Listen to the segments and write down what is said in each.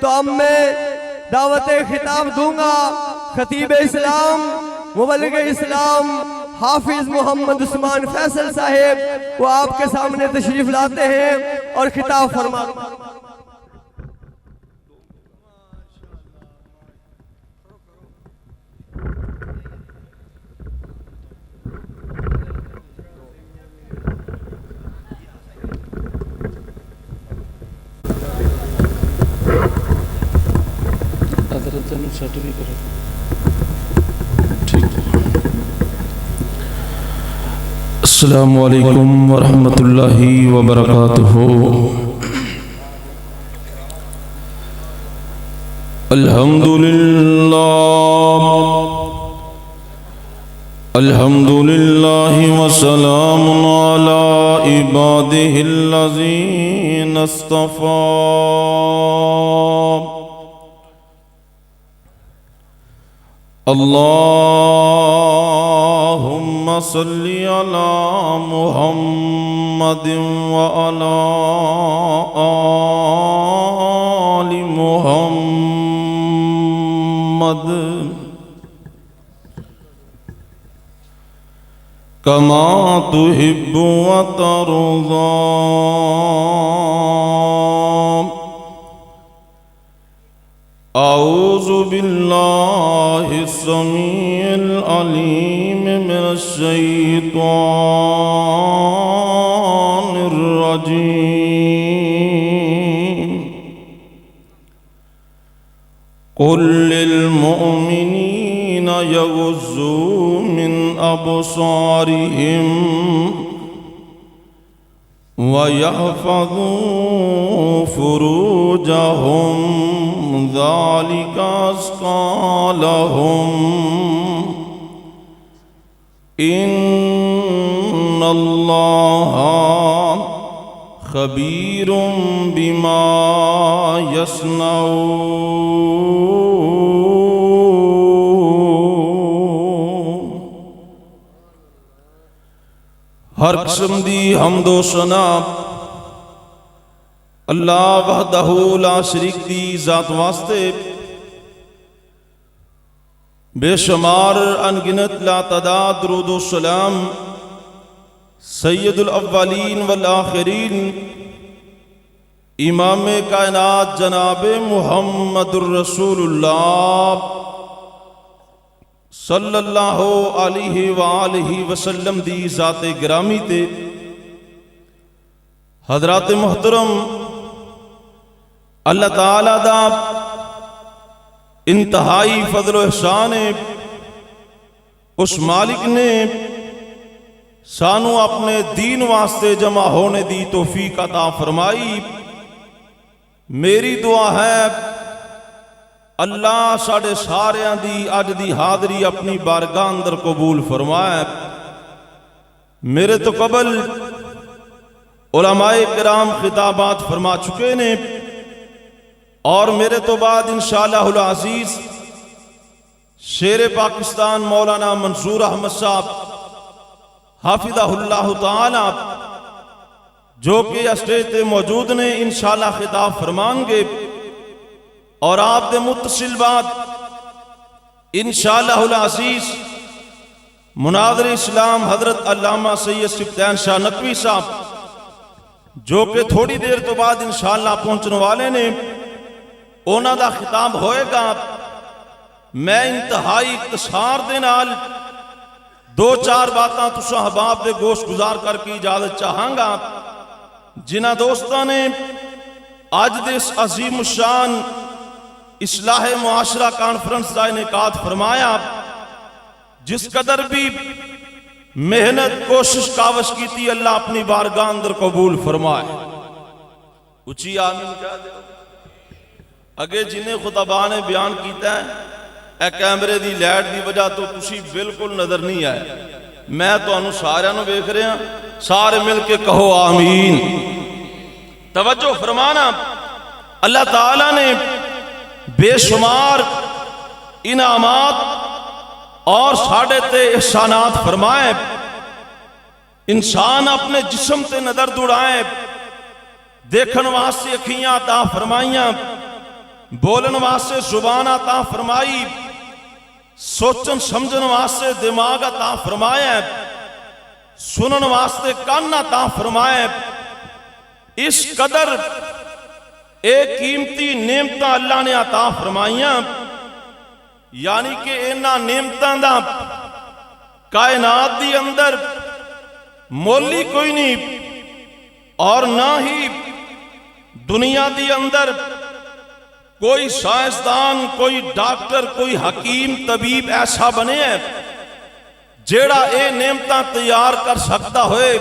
تو اب میں دعوت خطاب دوں گا خطیب اسلام مبلغ اسلام حافظ محمد عثمان فیصل صاحب، وہ آپ کے سامنے تشریف لاتے ہیں اور خطاب فرماتے ہیں۔ السلام علیکم ورحمۃ اللہ وبرکاتہ۔ الحمد للہ وسلام علی عبادہ الذین اصطفی۔ اللہم صلی علی محمد وعلی آل محمد کما تحب وترضی۔ اعوذ باللہ السمیع العلیم من الشیطان الرجیم۔ قل للمؤمنین یغضوا من ابصارہم وَيَحْفَظُوا فُرُوجَهُمْ ذَلِكَ أَزْكَىٰ لَهُمْ إِنَّ اللَّهَ خَبِيرٌ بِمَا يَصْنَعُونَ۔ ہر قسم دی حمد و ثنا اللہ وحدہ لا شریک دی ذات واسطے، بے شمار انگنت لا تعداد درود و سلام سید الاولین والآخرین امام کائنات جناب محمد الرسول اللہ صلی اللہ علیہ وآلہ وسلم دی ذات گرامی تے۔ حضرات محترم، اللہ تعالیٰ دا انتہائی فضل و احسان ہے، اس مالک نے سانو اپنے دین واسطے جمع ہونے دی توفیق عطا فرمائی۔ میری دعا ہے اللہ ساڑھے ساریاں دی اج دی حاضری اپنی بارگاہ اندر قبول فرمائے۔ میرے تو قبل علماء کرام خطابات فرما چکے نے، اور میرے تو بعد انشاءاللہ العزیز شیر پاکستان مولانا منصور احمد صاحب حافظہ اللہ تعالی جو کہ اسٹیج تے موجود نے انشاءاللہ خطاب فرمان گے، اور آپ دے متصل بعد انشاءاللہ العزیز مناظر اسلام حضرت علامہ سید سبطین شاہ نقوی صاحب جو کہ تھوڑی دیر تو بعد انشاءاللہ پہنچنے والے نے، اونا دا خطاب ہوئے گا۔ میں انتہائی اختصار دے نال دو چار باتاں تساں احباب دے گوش گزار کر کے اجازت چاہاں گا۔ جنہ دوستاں نے آج دے اس عظیم الشان اصلاح معاشرہ کانفرنس دا انعقاد فرمایا، جس قدر بھی محنت کوشش کاوش کی تھی، اللہ اپنی بارگاہ اندر قبول فرمائے۔ اچھی آمین کہہ دے۔ اگے جنہیں خطبہ نے بیان کیتا ہے، اے کیمرے دی لائٹ دی وجہ تو تسی بالکل نظر نہیں آئے، میں تو انہوں سارے انہوں بیکھ رہے ہیں، سارے مل کے کہو آمین۔ توجہ فرمانا، اللہ تعالیٰ نے بے شمار انعامات اور ساڑھے تے احسانات فرمائے۔ انسان اپنے جسم تے نظر دوڑائے، دیکھن واسطے اکھیاں عطا فرمائیاں، بولن واسطے زبان عطا فرمائی، سوچن سمجھن واسطے دماغ عطا فرمایا، سنن واسطے کان عطا فرمایا۔ اس قدر ایک قیمتی نعمت اللہ نے عطا فرمائیاں، یعنی کہ انہاں نعمتاں دا کائنات دی اندر مول ہی کوئی نہیں، اور نہ ہی دنیا دی اندر کوئی سائنسدان، کوئی ڈاکٹر، کوئی حکیم طبیب ایسا بنے ہے جیڑا اے نعمتاں تیار کر سکتا ہوئے،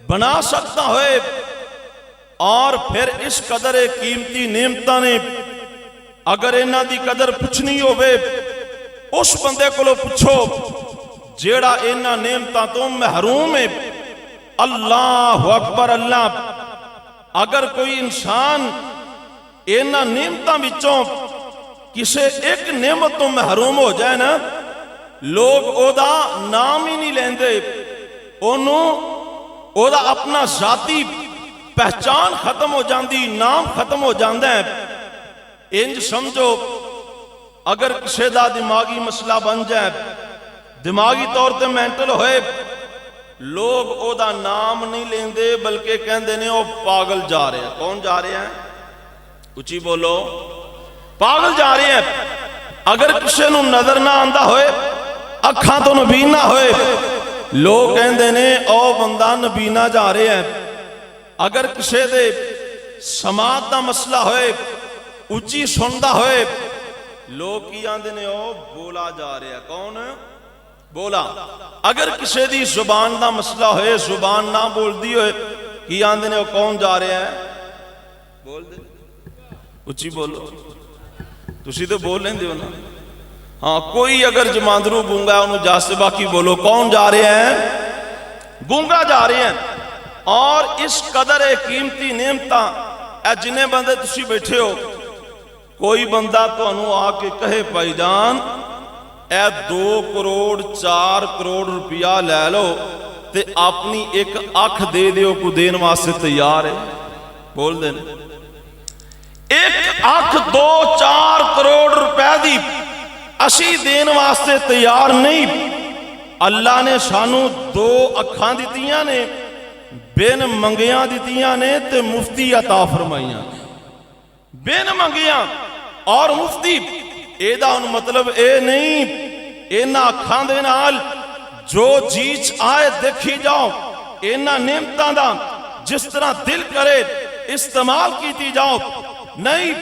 بنا سکتا ہوئے، اور پھر اس قدر قیمتی نعمتاں نے اگر انہاں دی قدر پوچھنی ہوئے اس بندے کو لو پوچھو جیڑا انہاں نعمتاں تو محروم ہے۔ اللہ اکبر اللہ، اگر کوئی انسان انہاں نعمتاں وچوں کسے ایک نعمت تو محروم ہو جائے نا، لوگ او دا نام ہی نہیں لیندے، انہوں او دا اپنا ذاتی پہچان ختم ہو جاندی، نام ختم ہو جاندہ ہے۔ انج سمجھو اگر کسے دا دماغی مسئلہ بن جائے، دماغی طور تے مینٹل ہوئے، لوگ او دا نام نہیں لیندے بلکہ کہندے نے او پاگل جا رہے ہیں۔ کون جا رہے ہیں؟ اچھی بولو، پاگل جا رہے ہیں۔ اگر کسے نو نظر نہ آندہ ہوئے، اکھاں تو نبینا ہوئے، لوگ کہندے نے او بندہ نبینا جا رہے ہیں۔ اگر کسے دے سماعت دا مسئلہ ہوئے، اچھی سندہ ہوئے، لوگ کی آندے نے او بولا جا رہے ہیں۔ کون بولا؟ اگر کسے دی زبان دا مسئلہ ہوئے، زبان نہ بول دی ہوئے، کی آندے نے او کون جا رہے ہیں؟ بول دے، اچھی بولو، تسی تو بول لیں دے ہونا۔ ہاں، کوئی اگر جماندرو گونگا انہوں جا سے باقی بولو، کون جا رہے ہیں؟ گونگا جا رہے ہیں۔ اور اس قدر قیمتی نعمتاں اے جنہیں بندے تسی بیٹھے ہو، کوئی بندہ تو انہوں آ کے کہے پائی جان اے 2 کروڑ 4 کروڑ روپیہ لے لو تے اپنی ایک آنکھ دے دیو کو دین واسطے تیار ہے، بول دیں ایک آنکھ 2-4 کروڑ روپے دی اسی دین واسطے تیار نہیں۔ اللہ نے سانو 2 اکھاں دیتیاں نے، بین منگیاں دیتیاں نے تے مفتی عطا فرمائیاں، بین منگیاں اور مفتی۔ اے دا ان مطلب اے نہیں اینا اکھاں دے نال جو چیز آئے دیکھی جاؤ، اینا نعمتاں دا جس طرح دل کرے استعمال کیتی جاؤ، نہیں،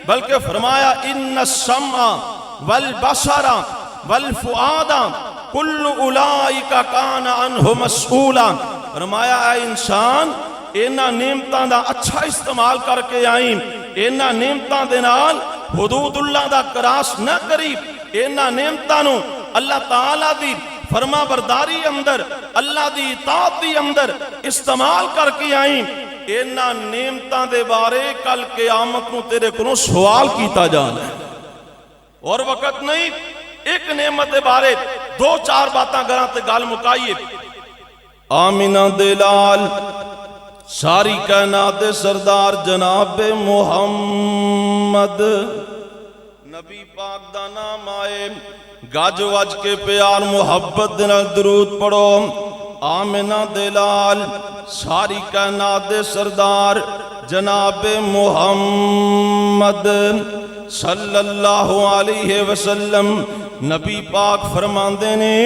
بلکہ فرمایا ان السمع والبصر والفؤاد کل اولئک کان عنہ مسئولا۔ فرمایا اے انسان اینا نعمتاں دا اچھا استعمال کر کے آئیں، اینا نعمتاں دے نال حدود اللہ دا کراس نہ کری، اینا نعمتاں نو اللہ تعالیٰ دی فرما برداری اندر، اللہ دی اطاعت دی اندر استعمال کر کے آئیں۔ اینا نعمتاں دے بارے کل قیامت نو تیرے کنو سوال کیتا جانا ہے، اور وقت نہیں ایک نعمت دے بارے 2-4 باتاں گراں تے گال مکائیے۔ آمینہ دلال ساری کائنات سردار جناب محمد نبی پاک دا نام آئے، گاج وج کے پیار محبت دن درود پڑھو۔ آمینہ دلال ساری کائنات سردار جناب محمد صلی اللہ علیہ وسلم نبی پاک فرماندے نے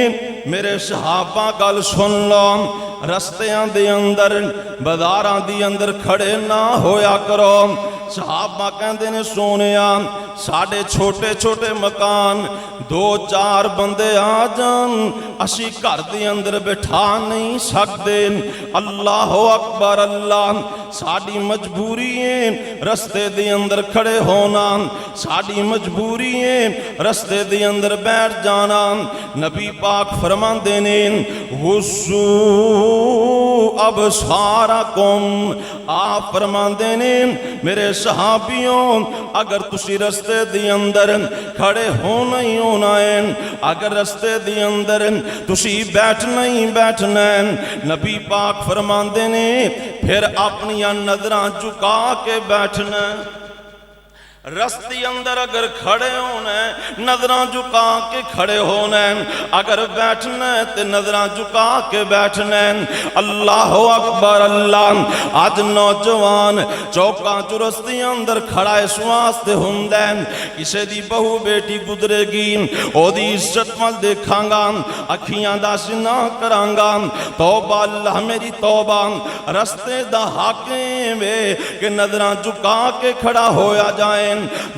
میرے صحابہ گل سن لو، رستیاں دے اندر بازاراں دی اندر کھڑے نہ ہویا کرو۔ صحابہ کہندے نے سونیا ساڑھے چھوٹے چھوٹے مکان 2-4 بندے آ جان اسی گھر دے اندر بٹھا نہیں سکتے۔ اللہ اکبر اللہ، ساڑھی مجبوری ہے رستے دے اندر کھڑے ہونا، ساڑھی مجبوری ہے رستے دے اندر بیٹھ جانا۔ نبی پاک فرماندے نے حسو ابصارکم، آپ فرماندے نے میرے صحابیوں اگر تسی رستے دی اندر کھڑے ہونا ہی ہونا ہے، اگر رستے دی اندر تسی بیٹھنا ہی بیٹھنا ہے، نبی پاک فرماندے نے پھر اپنی نظراں جھکا کے بیٹھنا ہے۔ رستے اندر اگر کھڑے ہونا ہے نظراں جھکا کے کھڑے ہونا ہے، اگر بیٹھنا ہے تے نظراں جھکا کے بیٹھنا ہے۔ اللہ اکبر اللہ۔ آج نوجوان چوکاں چرستی اندر کھڑا اس واسطے ہوندا ہے کسے دی بہو بیٹی گزرے گی او دی عزت مل دیکھاں گا، اکھیاں دا سنا کراں گا، توبہ اللہ میری توبہ۔ رستے دا حاکم ہے کہ نظراں جھکا کے کھڑا ہویا جائے،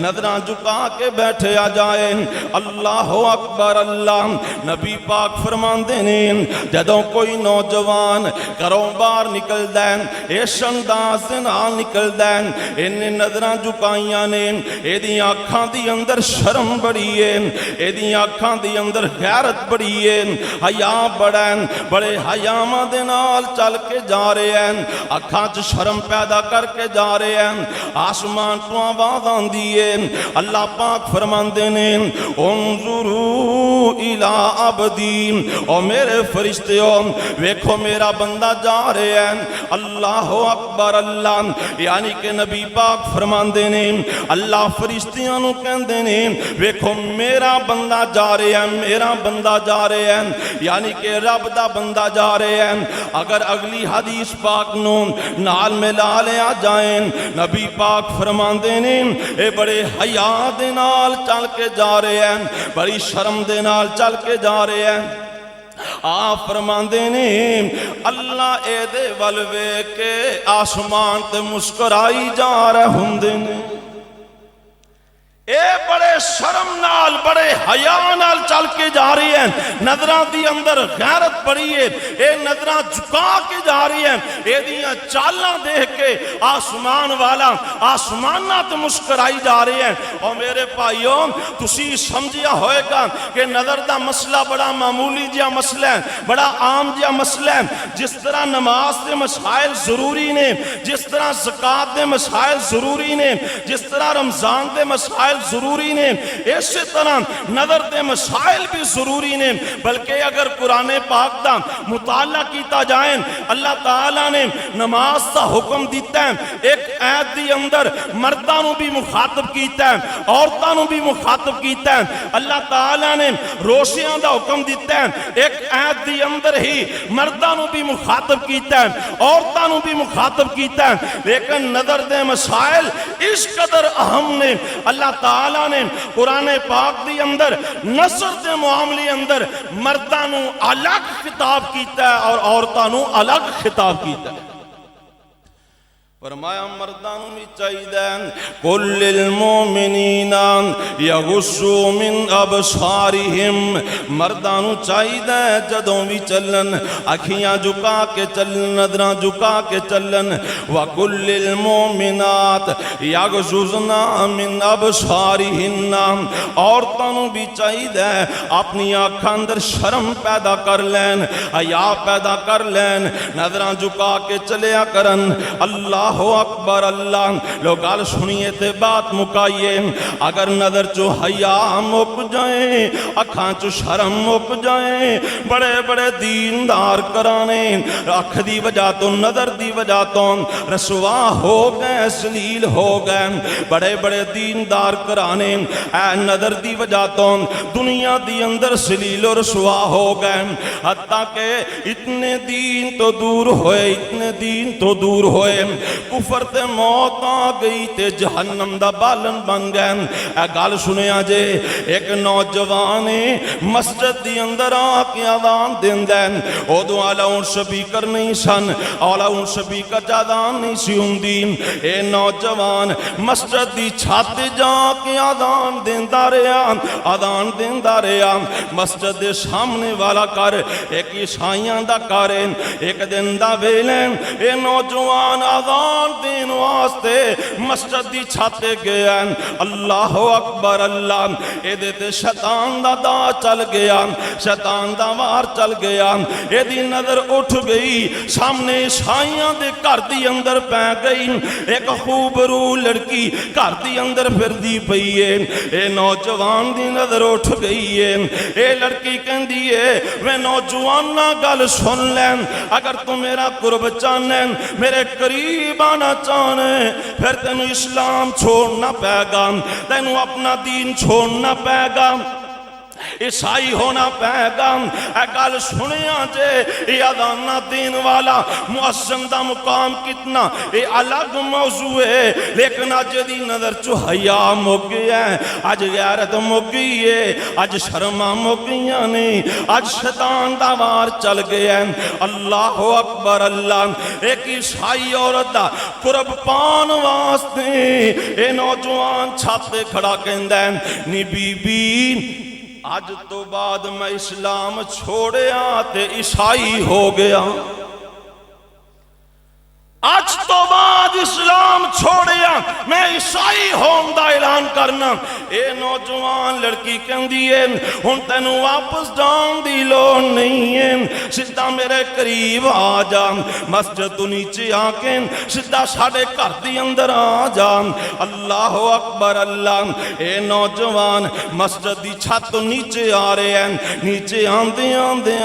نظراں جھکا کے بیٹھے آ جائے۔ اللہ اکبر اللہ۔ نبی پاک فرماندے نے جدوں کوئی نوجوان گھروں باہر نکلدا ہے اس انداز نال نکلدا ہے، انہیں نظراں جھکائیاں نے، ایدیاں اکھاں دی اندر شرم بڑی ہے، ایدیاں اکھاں دی اندر غیرت بڑی ہے، حیا بڑا ہے، بڑے حیاواں دے نال چل کے جا رہے ہیں، اکھاں چ شرم پیدا کر کے جا رہے ہیں۔ آسمان تو آواز آندی ہے، اللہ پاک فرماندے نے انظروا الی عبدی، او میرے فرشتیو ویکھو میرا بندہ جا رہے ہیں۔ اللہ اکبر اللہ۔ یعنی کہ نبی پاک فرماندے نے اللہ فرشتیاں نو کہندے نے ویکھو میرا بندہ جا رہے ہیں، میرا بندہ جا رہے ہیں، یعنی کہ رب دا بندہ جا رہے ہیں۔ اگر اگلی حدیث پاک نو نال ملا لیا جائیں، نبی پاک فرماندے نے اے بڑے حیا دے نال چل کے جا رہے ہیں، بڑی شرم دے نال چل کے جا رہے ہیں۔ آپ فرماندے نے اللہ اے دے ول ویکھ کے آسمان تے مسکرائی جا رہے ہوندے نے، اے بڑے شرم نال بڑے حیا نال چل کے جا رہی ہیں، نظراں دی اندر غیرت بڑی ہے، اے نظراں جھکا کے جا رہی ہیں، اے دیاں چالاں دیکھ کے آسمان والا آسماناں تے مسکرائی جا رہے ہیں۔ اور میرے بھائیوں تسی سمجھیا ہوئے گا کہ نظر دا مسئلہ بڑا معمولی جہا مسئلہ ہے، بڑا عام جہا مسئلہ ہے، جس طرح نماز دے مسائل ضروری نے، جس طرح زکوٰۃ دے مسائل ضروری نے، جس طرح رمضان دے مسائل ضروری نے، اسی طرح نظر دے مسائل بھی ضروری نے۔ بلکہ اگر قرآن پاک دا مطالعہ کیتا جائیں، اللہ تعالیٰ نے نماز دا حکم دیتا ہے، ایک آیت دی اندر مرداں نو بھی مخاطب کیتا ہے، عورتاں نو بھی مخاطب کیتا ہے۔ اللہ تعالیٰ نے روشیاں دا حکم دیتا ہے، ایک آیت دی اندر ہی مرداں نو بھی مخاطب کیتا ہے، عورتاں نو بھی مخاطب کیتا ہے۔ لیکن نظر دے مسائل اس قدر اہم نے، اللہ تعالیٰ نے قرآن پاک دی اندر نظر دے معاملے اندر مرداں نو الگ خطاب کیتا ہے اور عورتاں نو الگ خطاب کیتا ہے۔ فرمایا مرداں نو بھی چاہیے قل للمؤمنین یغضوا من ابصارہم، مرداں نو چاہیے جدوں بھی چلن اکھیاں جھکا کے چلن، نظراں جھکا کے چلن۔ وقل للمؤمنات یغضضن من ابصارہن، عورتاں نو بھی چاہیے اپنی آنکھاں اندر شرم پیدا کر لین، حیا پیدا کر لین، نظراں جھکا کے چلیا کرن۔ اللہ اکبر اللہ۔ لوگ گل سنیے تے بات مکائیے، اگر نظر چو حیا مک جائیں، اکھاں چو شرم مک جائیں، بڑے بڑے دیندار کرانے اکھ دی وجہ تو نظر دی وجہ تو رسوا ہو گئے، سلیل ہو گئے، بڑے بڑے دیندار کرانے اے نظر دی وجہ تو دنیا دی اندر سلیل و رسوا ہو گئے، حتیٰ کہ اتنے دین تو دور ہوئے، اتنے دین تو دور ہوئے، کفر تے موت آ گئی تے جہنم دا بالن بن گئے۔ اے گل سنیا جے، ایک نوجوان مسجد دی اندر آ کے اذان دیندا ہے، اودوں الاؤڈ سپیکر نہیں سن، الاؤڈ سپیکر اذان نہیں سی ہوندی، اے نوجوان مسجد دی چھت جا کے اذان دیندا رہیا، اذان دیندا رہیا۔ مسجد دے سامنے والا کر ایک عیسائیاں دا کر، ایک دن دا ویلے اے نوجوان اذان دین واسطے مسجد دی چھت گیا۔ اللہ اکبر۔ اکبر اللہ اے دیتے شیطان دا دا چل گیا شیطان دا وار چل گیا اے دی نظر اٹھ گئی سامنے عیسائیاں دے گھر دی اندر پہ گئی ایک خوب رو لڑکی گھر دی اندر پھر دی پئی ہے اے نوجوان دی نظر اٹھ گئی ہے اے لڑکی کہندی ہے میں نوجوانہ گل سن لین اگر تو میرا قرب چاہنے میرے قریب آنا چاہنے پھر تینو اسلام چھوڑنا پے گا تینو اپنا دین چھوڑنا پے گا عیسائی ہونا پے گا اے گل سنیا جے یہ ادانہ دین والا مؤذن دا مقام کتنا یہ الگ موضوع ہے لیکن اج دی نظر چو حیا مک گیا ہے اج غیرت مک گئی ہے اج شرما مک گئیاں نہیں اج شیطان دا وار چل گیا ہے اللہ اکبر اللہ ایک عیسائی عورت دا قرب پان واسطے اے نوجوان چھاتے کھڑا کہندا ہے نی بی بی آج تو بعد میں اسلام چھوڑے آتے عیسائی ہو گیا آج تو بعد اسلام چھوڑیا میں عیسائی ہون دا اعلان کرنا اے نوجوان لڑکی کہندی ہے ہن تینو واپس جان دی لوڑ نہیں ہے سیدھا میرے قریب آ جا مسجد تو نیچے آ کے سیدھا ساڑے گھر دی اندر آ جا اللہ اکبر اللہ اے نوجوان مسجد دی چھت تو نیچے آ رہے ہیں نیچے آندے آندے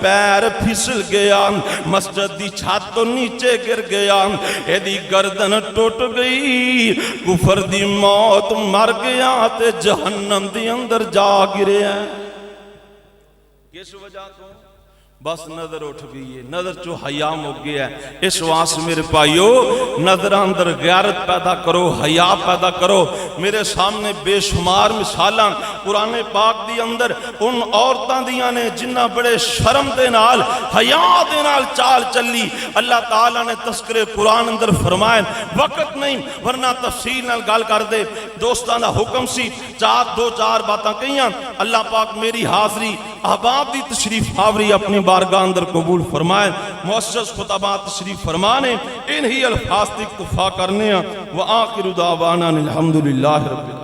پیر پھسل گیا مسجد دی چھت تو نیچے گر گیا اے دی گردن ٹوٹ گئی کفر دی موت مر گیا تے جہنم دی اندر جا گرے ہیں کس وجہ تو بس نظر اٹھ گئی ہے نظر چو حیا مک گیا ہے اس واسطے میرے بھائیو نظر اندر غیرت پیدا کرو حیا پیدا کرو میرے سامنے بے شمار مثالاں قرآن پاک دی اندر ان عورتاں دیاں نے جنہ بڑے شرم دے نال حیا دے نال چال چلی اللہ تعالیٰ نے تذکرے قرآن اندر فرمائے وقت نہیں ورنہ تفصیل نال گل کر دے دوستاں دا حکم سی دو چار باتاں کہیاں اللہ پاک میری حاضری احباب دی تشریف آوری اپنی بارگاہ اندر قبول فرمائے معزز خطبات تشریف فرمانے انہی الفاظ تک اکتفا کرنے وآخر دعوانا الحمدللہ رب العالمین